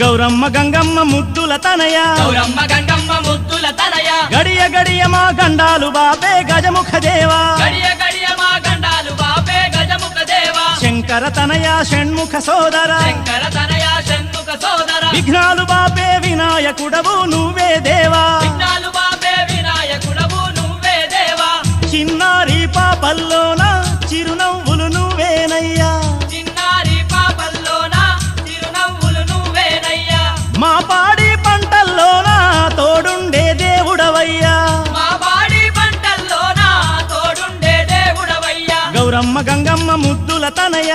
గౌరమ్మ గంగమ్మ ముద్దుల తనయ గౌరమ్మ గంగమ్మ ముద్దుల తనయ గడియ గడియ మా గండాలు బాపే గజముఖ దేవా గడియ గడియ మా గండాలు బాపే గజముఖ దేవా శంకర తనయ షణ్ముఖ సోదర శంకర తనయ షణ్ముఖ సోదర విఘ్నాలు బాపే వినాయకుడవు నువ్వే దేవా విఘ్నాలు బాపే వినాయకుడవు నువ్వే దేవా చిన్నారి పాపల్లోన చిరునవ్వులు నువ్వేనయ్యా చిన్నారి పాపల్లోన చిరునవ్వులు నువ్వేనయ్యా మా పాడి పంటల్లోన తోడుండే దేవుడవయ్యా మా బాడి పంటల్లోన తోడుండే దేవుడవయ్యా గౌరమ్మ గంగమ్మ ముద్దుల తనయ